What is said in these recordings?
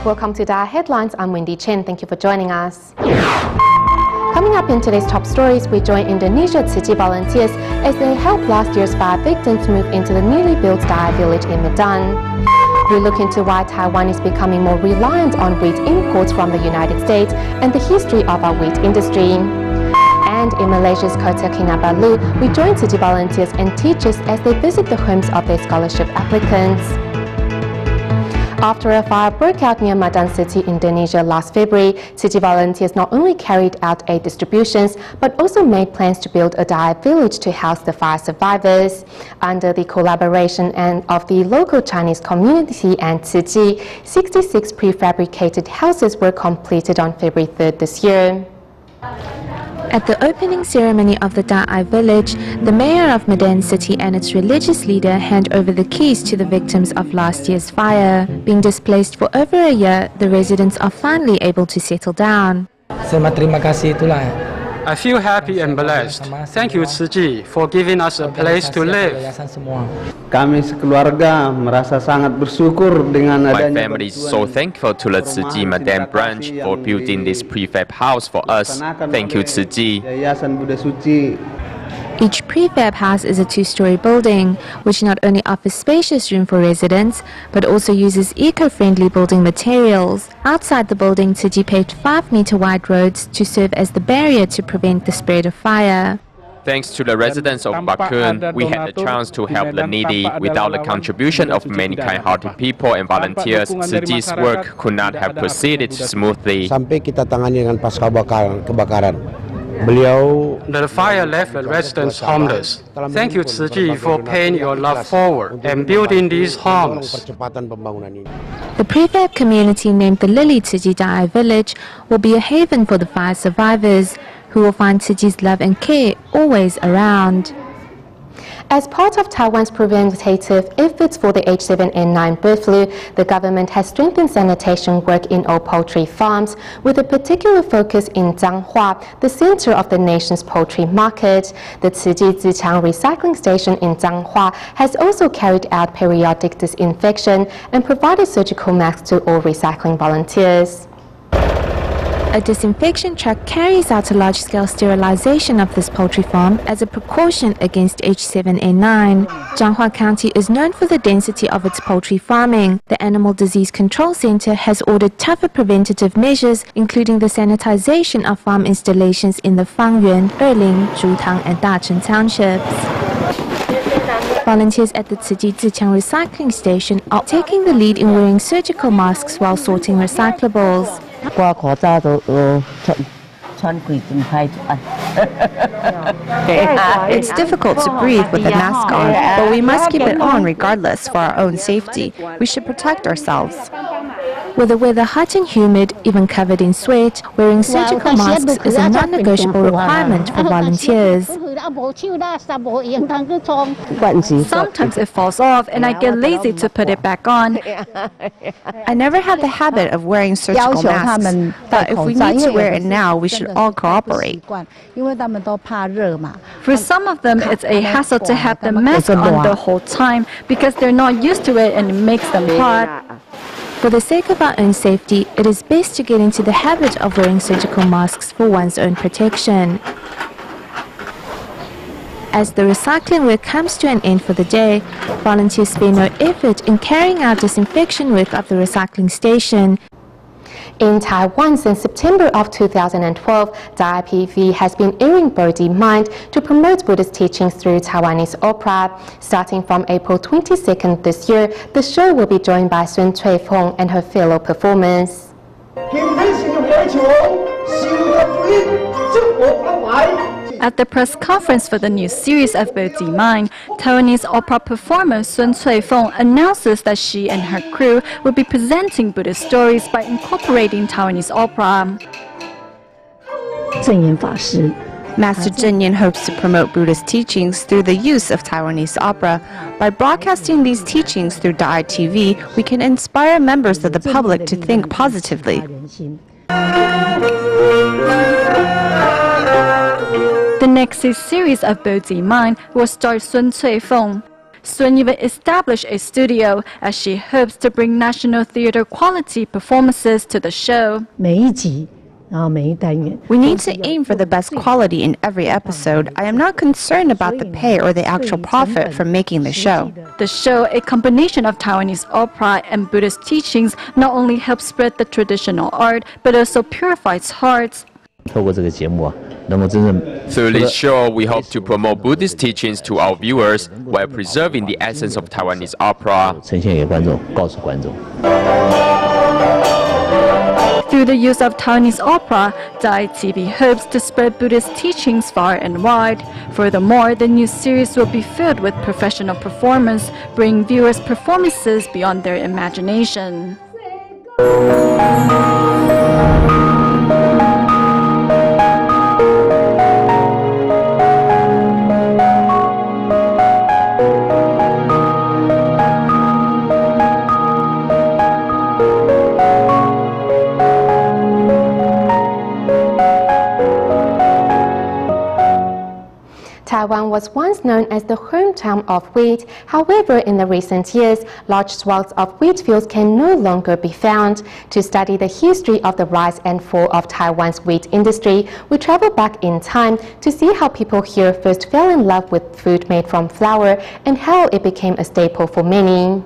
Welcome to DaAi Headlines. I'm Wendy Chen. Thank you for joining us. Coming up in today's top stories, we join Indonesia Tzu Chi volunteers as they help last year's fire victims move into the newly built DaAi village in Medan. We look into why Taiwan is becoming more reliant on wheat imports from the United States and the history of our wheat industry. And in Malaysia's Kota Kinabalu, we join Tzu Chi volunteers and teachers as they visit the homes of their scholarship applicants. After a fire broke out near Medan City, Indonesia last February, Tzu Chi volunteers not only carried out aid distributions, but also made plans to build a DaAi village to house the fire survivors. Under the collaboration of the local Chinese community and Tzu Chi, 66 prefabricated houses were completed on February 3rd this year. At the opening ceremony of the DaAi village, the mayor of Medan City and its religious leader hand over the keys to the victims of last year's fire. Being displaced for over a year, the residents are finally able to settle down. I feel happy and blessed. Thank you, Tzu Chi, for giving us a place to live. Kami sekeluarga merasa sangat bersyukur dengan adanya. My family is so thankful to the Tzu Chi Medan branch for building this prefab house for us. Thank you, Tzu Chi. Yayasan Buddha Suci. Each prefab house is a two-story building, which not only offers spacious room for residents, but also uses eco-friendly building materials. Outside the building, Tzu Chi paved 5-meter wide roads to serve as the barrier to prevent the spread of fire. Thanks to the residents of Bakun, we had the chance to help the needy. Without the contribution of many kind-hearted people and volunteers, Tzu Chi's work could not have proceeded smoothly. Sampai kita tangani dengan pasca kebakaran. The fire left the residents homeless. Thank you, Tzu Chi, for paying your love forward and building these homes. The prefab community named the Lily Tzu Chi DaAi Village will be a haven for the fire survivors, who will find Tzu Chi's love and care always around. As part of Taiwan's preventative efforts for the H7N9 bird flu, the government has strengthened sanitation work in all poultry farms, with a particular focus in Zhanghua, the center of the nation's poultry market. The Tzu Chi Zichang recycling station in Zhanghua has also carried out periodic disinfection and provided surgical masks to all recycling volunteers. A disinfection truck carries out a large-scale sterilization of this poultry farm as a precaution against H7N9. Zhanghua County is known for the density of its poultry farming. The Animal Disease Control Center has ordered tougher preventative measures, including the sanitization of farm installations in the Fangyuan, Erling, Zhutang and Dacheng townships. Volunteers at the Tzu Chi Zichang recycling station are taking the lead in wearing surgical masks while sorting recyclables. It's difficult to breathe with a mask on, but we must keep it on regardless for our own safety. We should protect ourselves. With the weather hot and humid, even covered in sweat, wearing surgical masks is a non-negotiable requirement for volunteers. Sometimes it falls off and I get lazy to put it back on. I never had the habit of wearing surgical masks, but if we need to wear it now, we should all cooperate. For some of them, it's a hassle to have the mask on the whole time because they're not used to it and it makes them hot. For the sake of our own safety, it is best to get into the habit of wearing surgical masks for one's own protection. As the recycling work comes to an end for the day, volunteers spare no effort in carrying out disinfection work of the recycling station. In Taiwan, since September of 2012, DaAi PV has been airing Bodhi Mind to promote Buddhist teachings through Taiwanese opera. Starting from April 22nd this year, the show will be joined by Sun Cuifeng and her fellow performers. At the press conference for the new series of Bodhi Mind, Taiwanese opera performer Sun Cuifeng announces that she and her crew will be presenting Buddhist stories by incorporating Taiwanese opera. Master Zhen Yin hopes to promote Buddhist teachings through the use of Taiwanese opera. By broadcasting these teachings through DaAi TV, we can inspire members of the public to think positively. The next series of Bodhi Mind will star Sun Cuifeng. Sun even established a studio as she hopes to bring national theater quality performances to the show. We need to aim for the best quality in every episode. I am not concerned about the pay or the actual profit from making the show. The show, a combination of Taiwanese opera and Buddhist teachings, not only helps spread the traditional art, but also purifies hearts. Through this show, we hope to promote Buddhist teachings to our viewers while preserving the essence of Taiwanese opera. Through the use of Taiwanese opera, DaAi TV hopes to spread Buddhist teachings far and wide. Furthermore, the new series will be filled with professional performers, bringing viewers performances beyond their imagination. Taiwan was once known as the hometown of wheat. However, in the recent years, large swaths of wheat fields can no longer be found. To study the history of the rise and fall of Taiwan's wheat industry, we travel back in time to see how people here first fell in love with food made from flour and how it became a staple for many.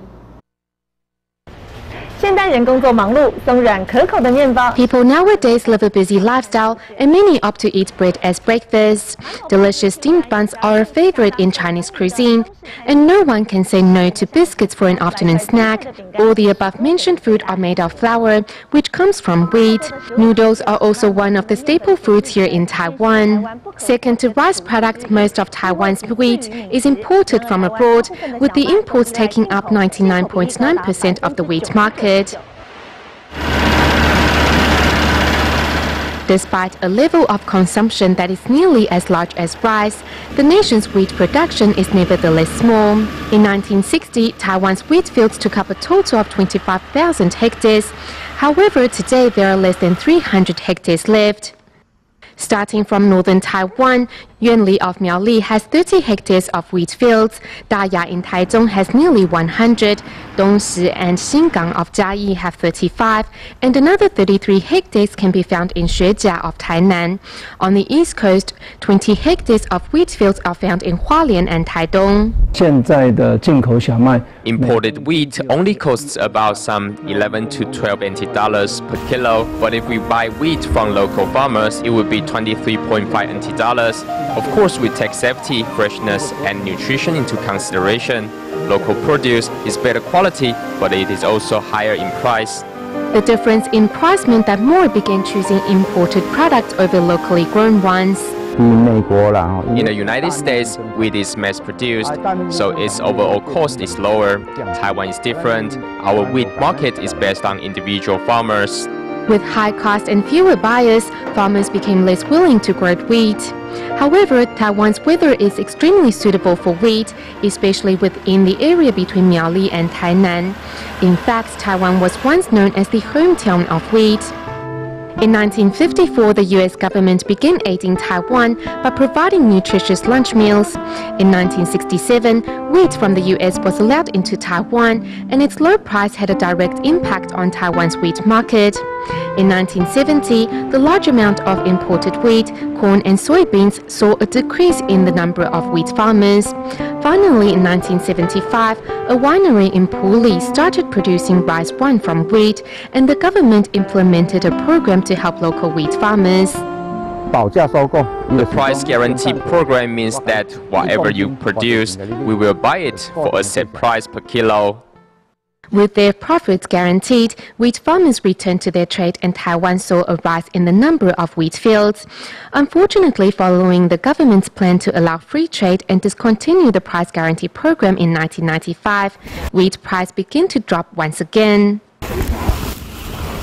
People nowadays live a busy lifestyle, and many opt to eat bread as breakfast. Delicious steamed buns are a favorite in Chinese cuisine, and no one can say no to biscuits for an afternoon snack. All the above-mentioned food are made of flour, which comes from wheat. Noodles are also one of the staple foods here in Taiwan. Second to rice products, most of Taiwan's wheat is imported from abroad, with the imports taking up 99.9% of the wheat market. Despite a level of consumption that is nearly as large as rice, the nation's wheat production is nevertheless small. In 1960, Taiwan's wheat fields took up a total of 25,000 hectares. However, today there are less than 300 hectares left. Starting from northern Taiwan, Yuanli of Miaoli has 30 hectares of wheat fields. Daya in Taichung has nearly 100. Dongshi and Xingang of Jiayi have 35, and another 33 hectares can be found in Xuejia of Tainan. On the east coast, 20 hectares of wheat fields are found in Hualien and Taidong. Imported wheat only costs about some 11 to 12 NT dollars per kilo, but if we buy wheat from local farmers, it would be 23.5 NT dollars. Of course, we take safety, freshness, and nutrition into consideration. Local produce is better quality, but it is also higher in price. The difference in price meant that more began choosing imported products over locally grown ones. In the United States, wheat is mass-produced, so its overall cost is lower. Taiwan is different. Our wheat market is based on individual farmers. With high cost and fewer buyers, farmers became less willing to grow wheat. However, Taiwan's weather is extremely suitable for wheat, especially within the area between Miaoli and Tainan. In fact, Taiwan was once known as the hometown of wheat. In 1954, the US government began aiding Taiwan by providing nutritious lunch meals. In 1967, wheat from the US was allowed into Taiwan, and its low price had a direct impact on Taiwan's wheat market. In 1970, the large amount of imported wheat, corn and soybeans saw a decrease in the number of wheat farmers. Finally, in 1975, a winery in Puli started producing rice wine from wheat, and the government implemented a program to help local wheat farmers. The price guarantee program means that whatever you produce, we will buy it for a set price per kilo. With their profits guaranteed, wheat farmers returned to their trade, and Taiwan saw a rise in the number of wheat fields. Unfortunately, following the government's plan to allow free trade and discontinue the price guarantee program in 1995, wheat price began to drop once again.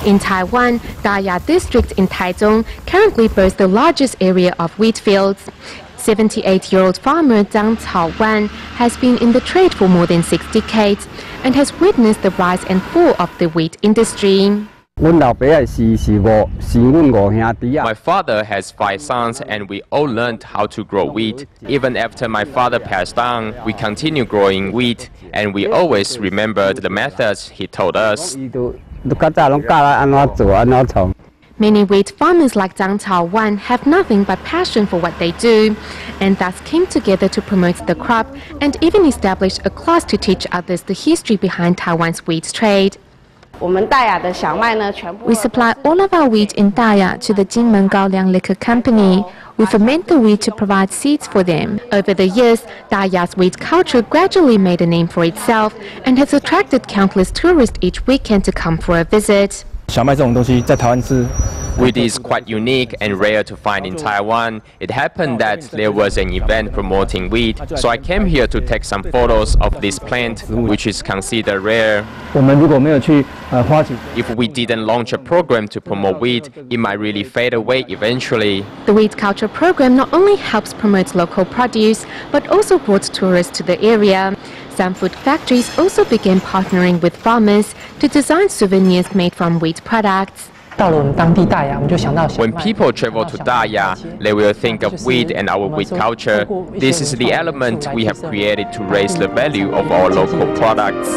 In Taiwan, Daya District in Taichung currently boasts the largest area of wheat fields. 78-year-old farmer Zhang Caowan has been in the trade for more than 6 decades and has witnessed the rise and fall of the wheat industry. My father has 5 sons and we all learned how to grow wheat. Even after my father passed on, we continue growing wheat and we always remembered the methods he told us. Many wheat farmers like Zhang Chaowan have nothing but passion for what they do, and thus came together to promote the crop and even established a class to teach others the history behind Taiwan's wheat trade. We supply all of our wheat in DaAi to the Jinmen Gaoliang Liquor Company. We ferment the wheat to provide seeds for them. Over the years, DaAi's wheat culture gradually made a name for itself and has attracted countless tourists each weekend to come for a visit. Wheat is quite unique and rare to find in Taiwan. It happened that there was an event promoting wheat, so I came here to take some photos of this plant, which is considered rare. If we didn't launch a program to promote wheat, it might really fade away eventually. The wheat culture program not only helps promote local produce, but also brought tourists to the area. Some food factories also began partnering with farmers to design souvenirs made from wheat products. When people travel to DaAi, they will think of wheat and our wheat culture. This is the element we have created to raise the value of our local products.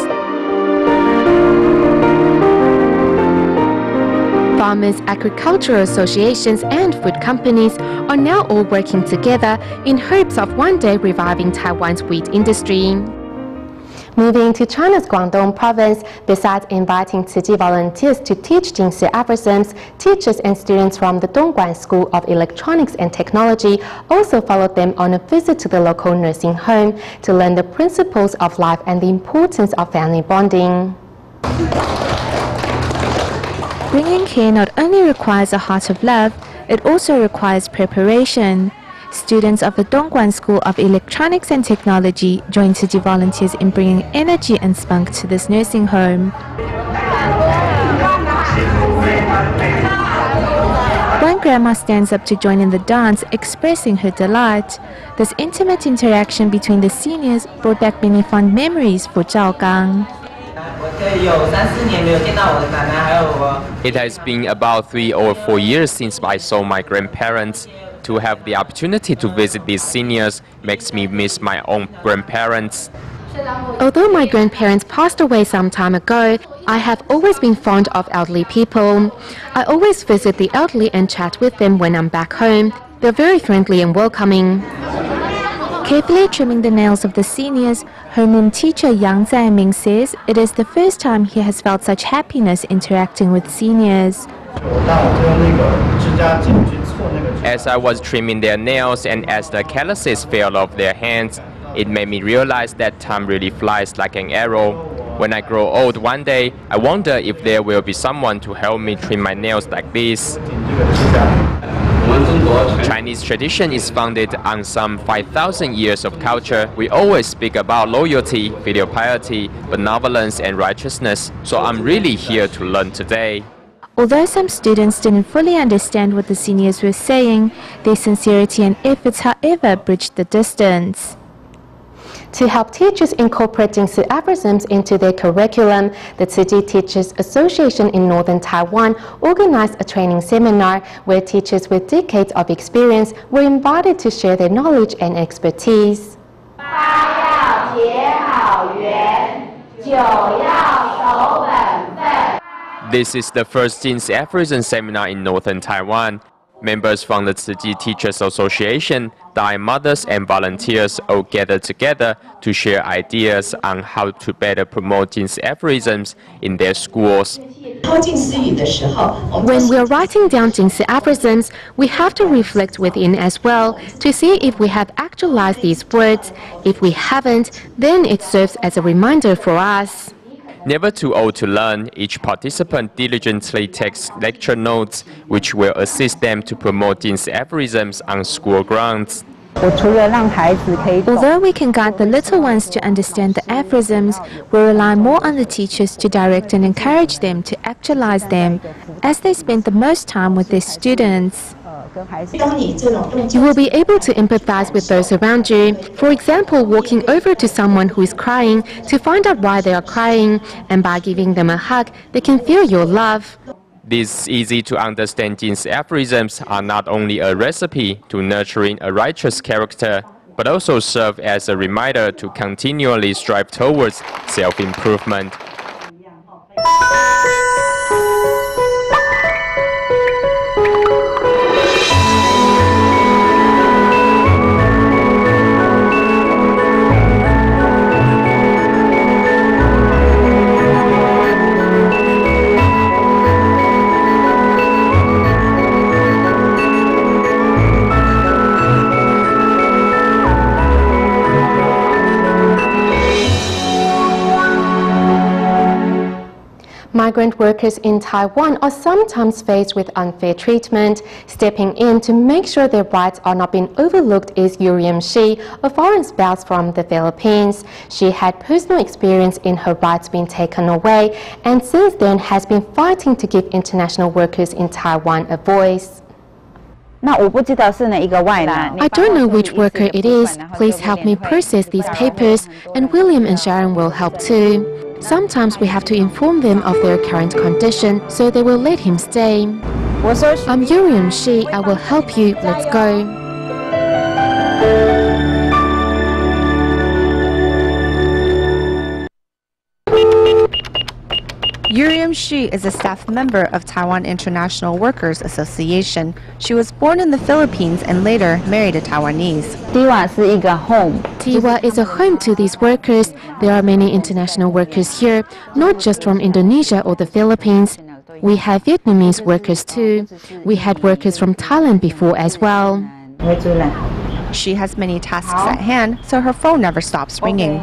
Farmers, agricultural associations and food companies are now all working together in hopes of one day reviving Taiwan's wheat industry. Moving to China's Guangdong province, besides inviting Tzu Chi volunteers to teach Jingxi aphorisms, teachers and students from the Dongguan School of Electronics and Technology also followed them on a visit to the local nursing home to learn the principles of life and the importance of family bonding. Bringing care not only requires a heart of love, it also requires preparation. Students of the Dongguan School of Electronics and Technology joined Tzu Chi volunteers in bringing energy and spunk to this nursing home. One grandma stands up to join in the dance, expressing her delight. This intimate interaction between the seniors brought back many fond memories for Zhao Gang. It has been about 3 or 4 years since I saw my grandparents. To have the opportunity to visit these seniors makes me miss my own grandparents. Although my grandparents passed away some time ago, I have always been fond of elderly people. I always visit the elderly and chat with them when I'm back home. They're very friendly and welcoming. Carefully trimming the nails of the seniors, homeroom teacher Yang Zaiming says it is the first time he has felt such happiness interacting with seniors. As I was trimming their nails and as the calluses fell off their hands, it made me realize that time really flies like an arrow. When I grow old one day, I wonder if there will be someone to help me trim my nails like this. Chinese tradition is founded on some 5,000 years of culture. We always speak about loyalty, filial piety, benevolence and righteousness, so I'm really here to learn today. Although some students didn't fully understand what the seniors were saying, their sincerity and efforts, however, bridged the distance. To help teachers incorporate Jingxi aphorisms into their curriculum, the Tzu Chi Teachers Association in Northern Taiwan organized a training seminar where teachers with decades of experience were invited to share their knowledge and expertise. This is the first Jingxi aphorism seminar in Northern Taiwan. Members from the Tzu Chi Teachers Association, DaAi mothers and volunteers all gathered together to share ideas on how to better promote Jingxi aphorisms in their schools. When we are writing down Jingxi aphorisms, we have to reflect within as well to see if we have actualized these words. If we haven't, then it serves as a reminder for us. Never too old to learn, each participant diligently takes lecture notes, which will assist them to promote Jingxi aphorisms on school grounds. Although we can guide the little ones to understand the aphorisms, we rely more on the teachers to direct and encourage them to actualize them, as they spend the most time with their students. You will be able to empathize with those around you. For example, walking over to someone who is crying to find out why they are crying, and by giving them a hug, they can feel your love. These easy-to-understand Jin's aphorisms are not only a recipe to nurturing a righteous character, but also serve as a reminder to continually strive towards self-improvement. Migrant workers in Taiwan are sometimes faced with unfair treatment. Stepping in to make sure their rights are not being overlooked is Yuriam Shi, a foreign spouse from the Philippines. She had personal experience in her rights being taken away and since then has been fighting to give international workers in Taiwan a voice. I don't know which worker it is. Please help me process these papers, and William and Sharon will help too. Sometimes we have to inform them of their current condition, so they will let him stay. I'm Yuriam Shi. I will help you. Let's go. Yuriam Shi is a staff member of Taiwan International Workers Association. She was born in the Philippines and later married a Taiwanese. Tiwa is a home to these workers. There are many international workers here, not just from Indonesia or the Philippines. We have Vietnamese workers too. We had workers from Thailand before as well. She has many tasks at hand, so her phone never stops ringing.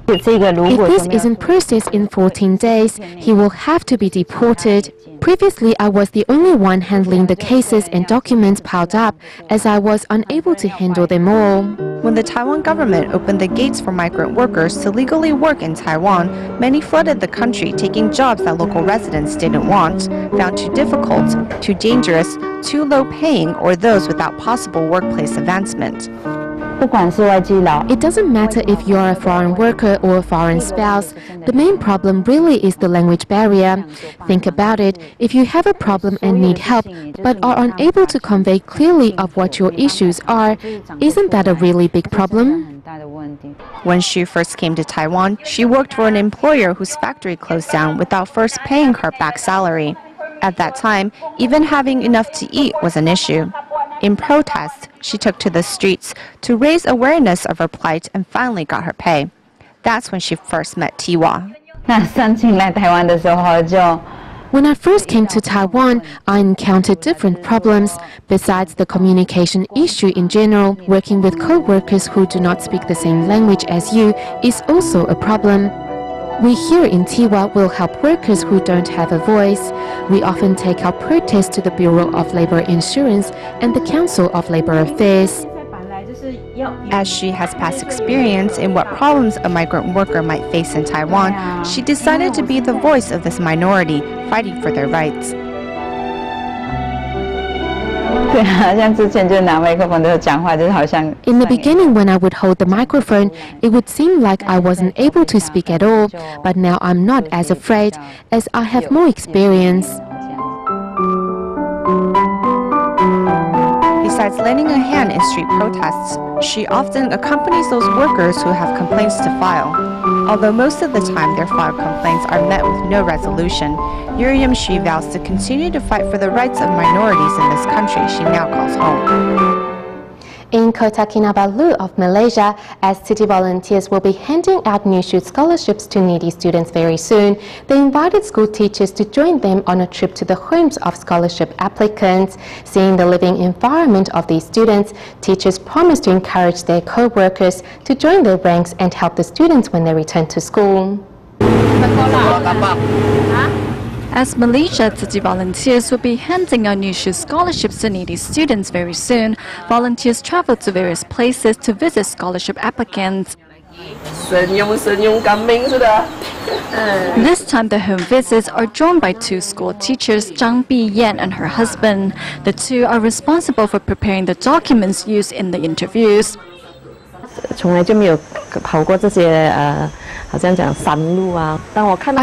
If this isn't processed in 14 days, he will have to be deported. Previously, I was the only one handling the cases and documents piled up, as I was unable to handle them all. When the Taiwan government opened the gates for migrant workers to legally work in Taiwan, many flooded the country, taking jobs that local residents didn't want, found too difficult, too dangerous, too low paying, or those without possible workplace advancement. It doesn't matter if you're a foreign worker or a foreign spouse. The main problem really is the language barrier. Think about it. If you have a problem and need help, but are unable to convey clearly of what your issues are, isn't that a really big problem? When she first came to Taiwan, she worked for an employer whose factory closed down without first paying her back salary. At that time, even having enough to eat was an issue. In protest, she took to the streets to raise awareness of her plight and finally got her pay. That's when she first met Tiwa. When I first came to Taiwan, I encountered different problems. Besides the communication issue in general, working with co-workers who do not speak the same language as you is also a problem. We here in Tiwa will help workers who don't have a voice. We often take our protests to the Bureau of Labor Insurance and the Council of Labor Affairs. As she has past experience in what problems a migrant worker might face in Taiwan, she decided to be the voice of this minority, fighting for their rights. In the beginning, when I would hold the microphone, it would seem like I wasn't able to speak at all, but now I'm not as afraid, as I have more experience. Besides lending a hand in street protests, she often accompanies those workers who have complaints to file. Although most of the time their filed complaints are met with no resolution, Yuriam Shi vows to continue to fight for the rights of minorities in this country she now calls home. In Kota Kinabalu of Malaysia, as city volunteers will be handing out new shoot scholarships to needy students very soon, they invited school teachers to join them on a trip to the homes of scholarship applicants. Seeing the living environment of these students, teachers promised to encourage their co-workers to join their ranks and help the students when they return to school. As Malaysia, Tzu volunteers will be handing out new shoe scholarships to needy students very soon. Volunteers travel to various places to visit scholarship applicants. This time the home visits are joined by two school teachers, Zhang Biyan and her husband. The two are responsible for preparing the documents used in the interviews.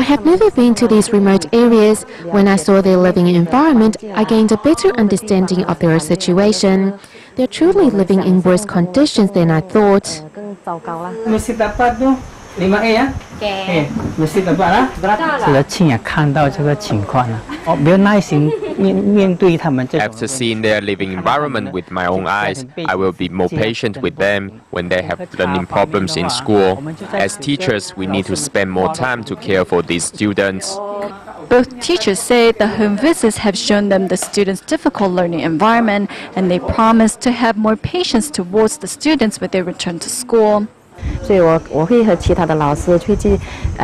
have never been to these remote areas. When I saw their living environment, I gained a better understanding of their situation. They're truly living in worse conditions than I thought. Mesti dapat tu 5A ya? Mesti dapat lah. 是的，亲眼看到这个情况了。比较耐心面对他们。After seeing their living environment with my own eyes, I will be more patient with them when they have learning problems in school. As teachers, we need to spend more time to care for these students. Both teachers say the home visits have shown them the students' difficult learning environment, and they promise to have more patience towards the students when they return to school. 所以我会和其他的老师去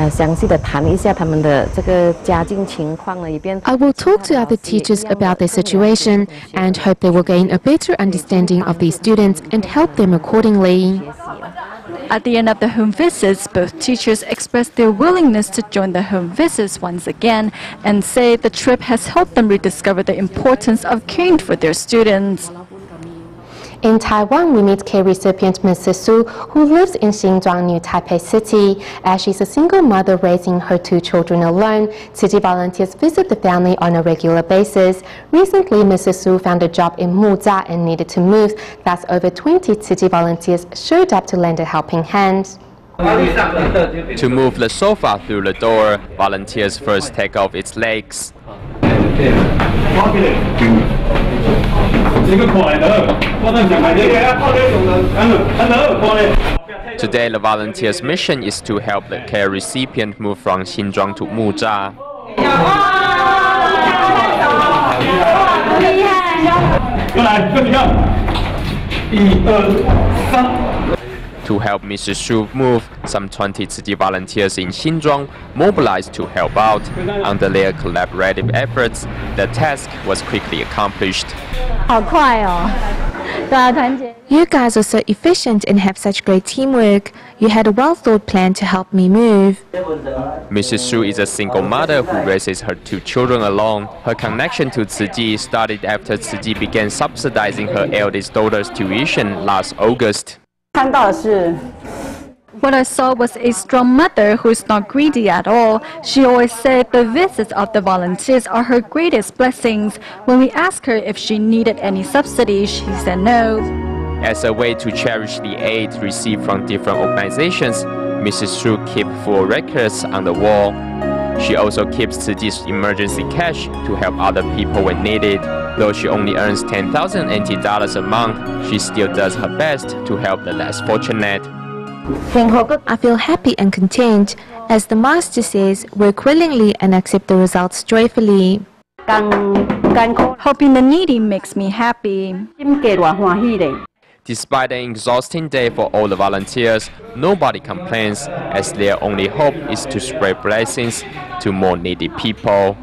详细的谈一下他们的这个家境情况了一遍。I will talk to other teachers about their situation and hope they will gain a better understanding of these students and help them accordingly. At the end of the home visits, both teachers expressed their willingness to join the home visits once again and say the trip has helped them rediscover the importance of caring for their students. In Taiwan, we meet care recipient Mrs. Su, who lives in Xinjiang, New Taipei City. As she's a single mother raising her 2 children alone, Tzu Chi volunteers visit the family on a regular basis. Recently, Mrs. Su found a job in Muzha and needed to move. Thus, over 20 Tzu Chi volunteers showed up to lend a helping hand. To move the sofa through the door, volunteers first take off its legs. Today, the volunteers' mission is to help the care recipient move from Xinjiang to Muzha. To help Mrs. Shu move, some 20 Tzu Chi volunteers in Xinjiang mobilized to help out. Under their collaborative efforts, the task was quickly accomplished. You guys are so efficient and have such great teamwork. You had a well-thought plan to help me move. Mrs. Shu is a single mother who raises her 2 children alone. Her connection to Tzu Chi started after Tzu Chi began subsidizing her eldest daughter's tuition last August. What I saw was a strong mother who is not greedy at all. She always said the visits of the volunteers are her greatest blessings. When we asked her if she needed any subsidy, she said no. As a way to cherish the aid received from different organizations, Mrs. Shu keeps full records on the wall. She also keeps Tzu Chi's emergency cash to help other people when needed. Though she only earns 10,000 NT dollars a month, she still does her best to help the less fortunate. I feel happy and content. As the master says, work willingly and accept the results joyfully. Helping the needy makes me happy. Despite an exhausting day for all the volunteers, nobody complains, as their only hope is to spread blessings to more needy people.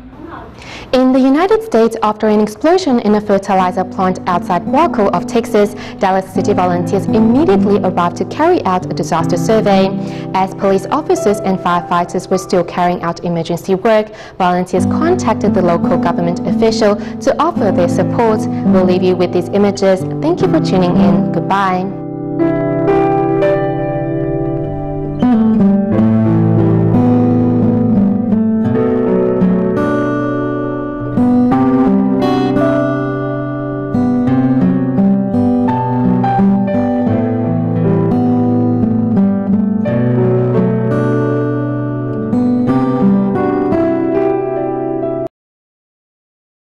In the United States, after an explosion in a fertilizer plant outside Waco of Texas, Dallas City volunteers immediately arrived to carry out a disaster survey. As police officers and firefighters were still carrying out emergency work, volunteers contacted the local government official to offer their support. We'll leave you with these images. Thank you for tuning in. Goodbye.